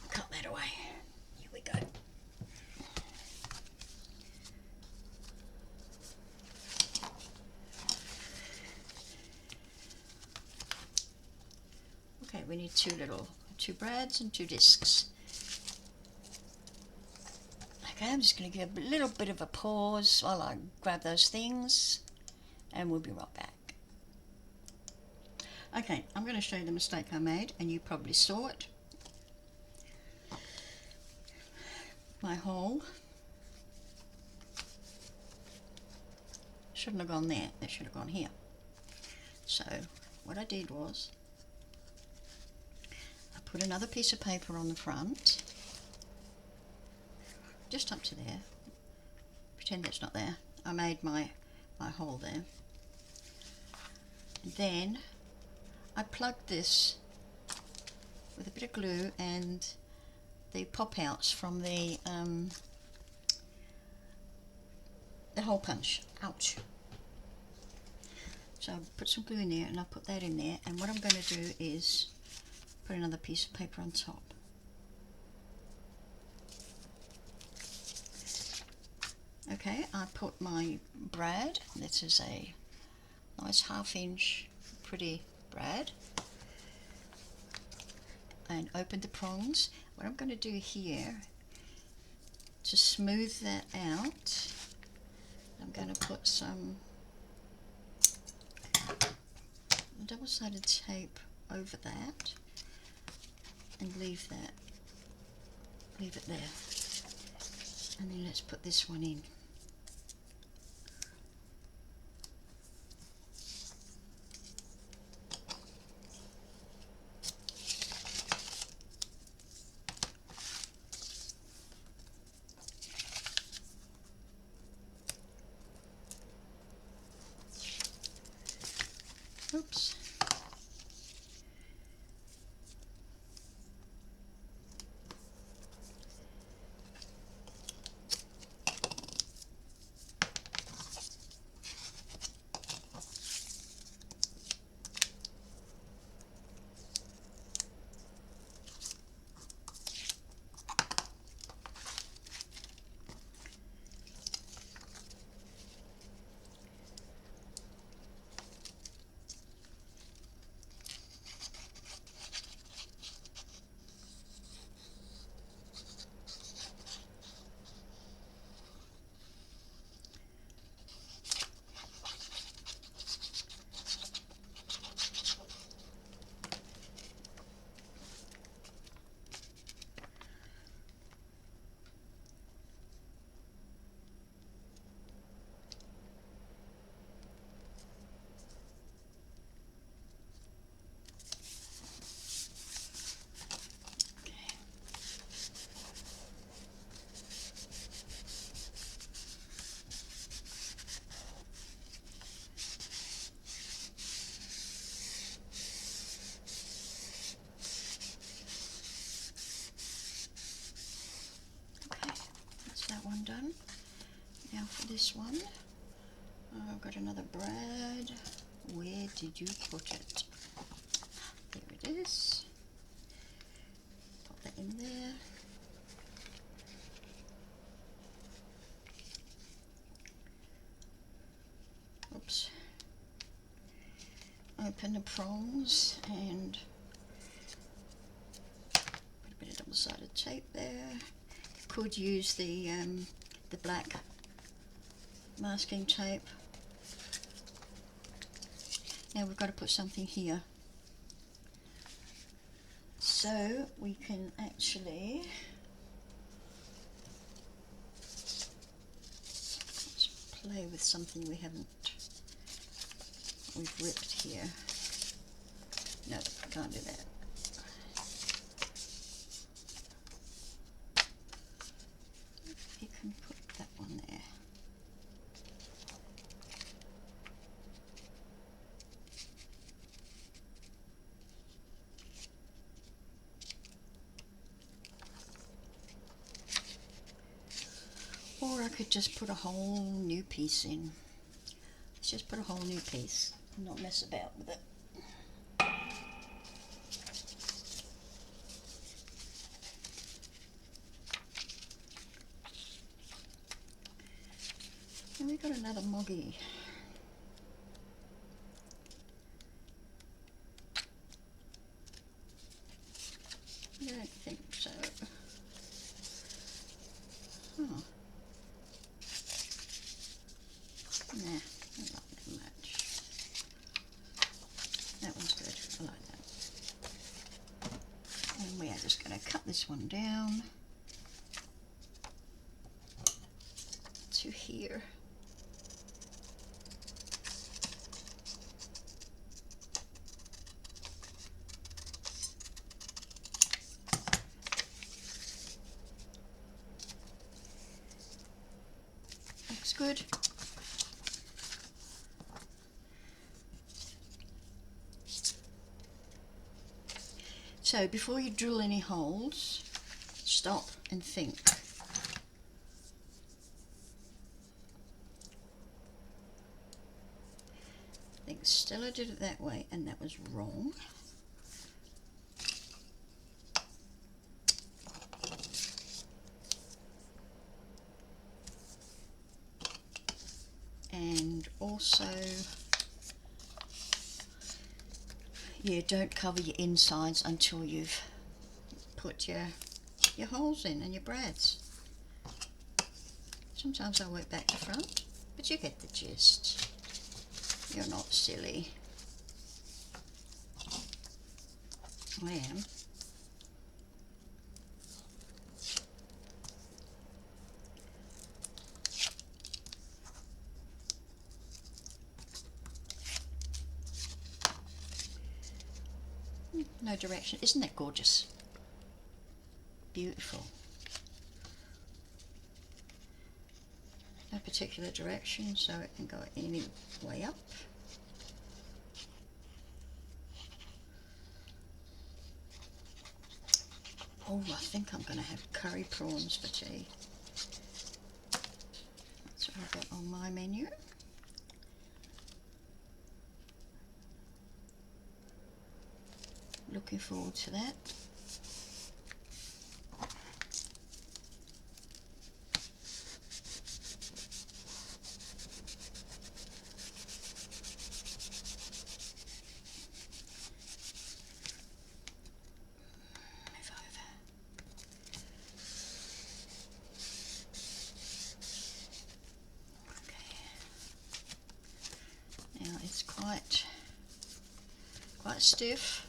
cut that away. Here we go. we need two brads and 2 discs. Okay, I'm just going to give a little bit of a pause while I grab those things, and we'll be right back. Okay, I'm going to show you the mistake I made, and you probably saw it. My hole shouldn't have gone there, it should have gone here. So what I did was I put another piece of paper on the front, just up to there. Pretend that's not there. I made my hole there. And then I plugged this with a bit of glue and the pop outs from the hole punch. Ouch. So I put some glue in there and I put that in there, and what I'm going to do is put another piece of paper on top. Okay, I put my brad, this is a nice 1/2 inch pretty brad, and opened the prongs. What I'm going to do here to smooth that out, I'm going to put some double-sided tape over that and leave it there. And then let's put this one in. Oops. That one done. Now for this one, I've got another brad. Where did you put it? There it is. Pop that in there. Oops. Open the prongs and put a bit of double-sided tape there. Could use the black masking tape. Now we've got to put something here, so we can actually let's play with something we've ripped here. No, can't do that. You can put that one there. Or I could just put a whole new piece in. Let's just put a whole new piece and not mess about with it. And we got another moggy. cut this one down to here. Looks good. So before you drill any holes, stop and think. I think Stella did it that way and that was wrong. And also, yeah, don't cover your insides until you've put your holes in and your brads. Sometimes I work back to front, but you get the gist. You're not silly. I am. No direction. Isn't that gorgeous? Beautiful. No particular direction, so it can go any way up. Oh, I think I'm going to have curry prawns for tea. That's what I've got on my menu. Looking forward to that. It's quite stiff,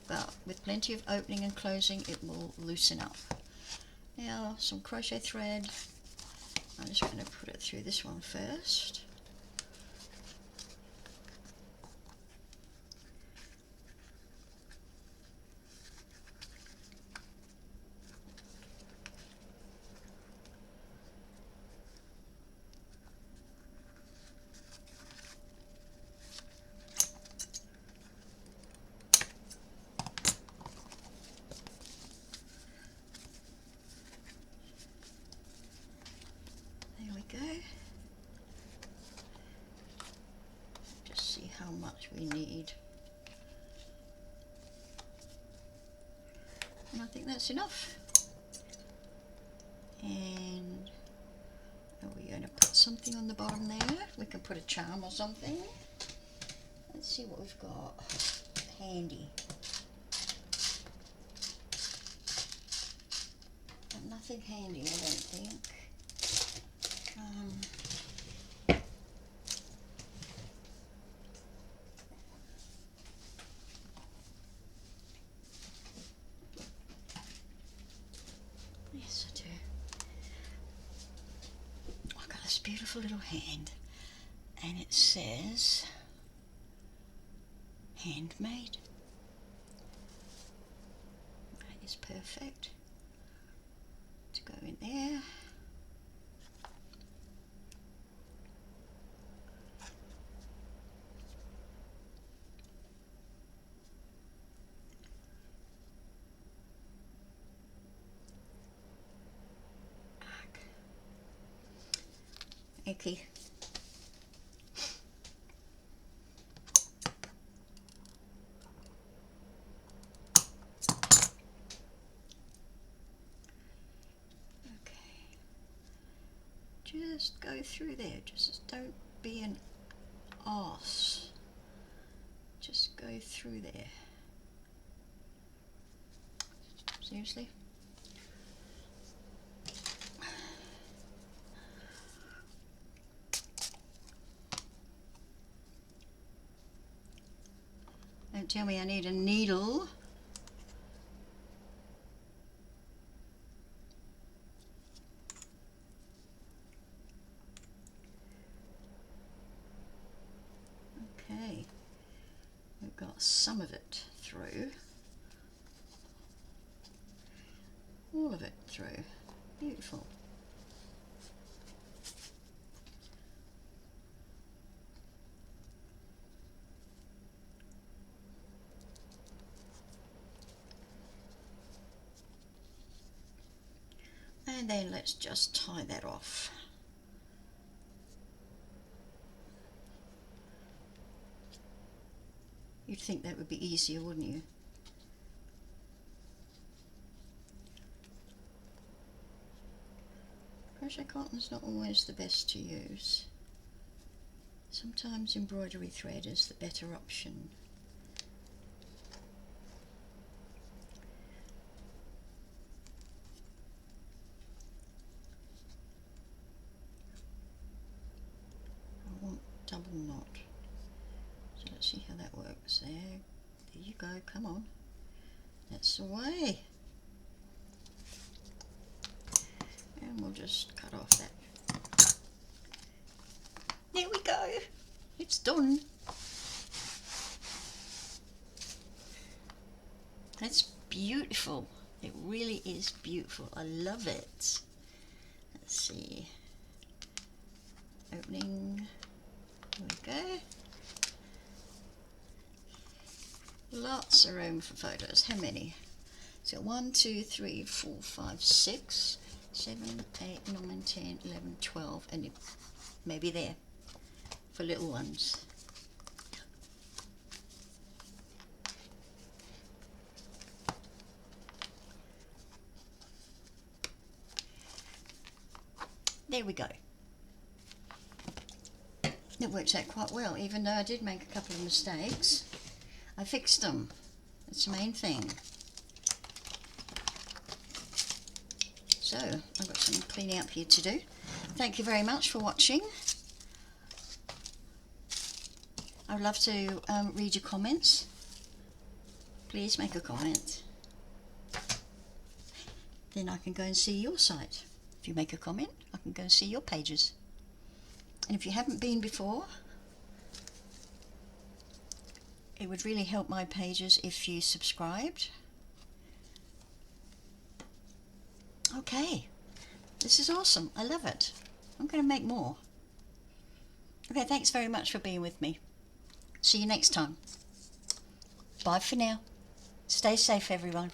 but with plenty of opening and closing it will loosen up. Now some crochet thread. I'm just going to put it through this one first. Go. Just see how much we need. And I think that's enough. And are we going to put something on the bottom there? We can put a charm or something. Let's see what we've got handy. Got nothing handy, I don't think. Yes, I do. I've got this beautiful little hand, and it says handmade. That is perfect to go in there. Okay. Just go through there. Just don't be an arse. Just go through there. Seriously? Don't tell me I need a needle. got some of it through, all of it through. Beautiful. And then let's just tie that off. You'd think that would be easier, wouldn't you? Crochet cotton's not always the best to use. Sometimes embroidery thread is the better option. I want double knot. So let's see how that works. There you go, come on. That's the way. And we'll just cut off that. There we go. It's done. That's beautiful. It really is beautiful. I love it. Let's see. Opening. There we go. Lots of room for photos. How many? So 1, 2, 3, 4, 5, 6, 7, 8, 9, 10, 11, 12, and maybe there for little ones. There we go. It works out quite well, even though I did make a couple of mistakes. I fixed them. That's the main thing. So, I've got some cleaning up here to do. Thank you very much for watching. I'd love to read your comments. Please make a comment. Then I can go and see your site. If you make a comment, I can go and see your pages. And if you haven't been before, it would really help my pages if you subscribed. Okay, this is awesome. I love it. I'm going to make more. Okay, thanks very much for being with me. See you next time. Bye for now. Stay safe, everyone.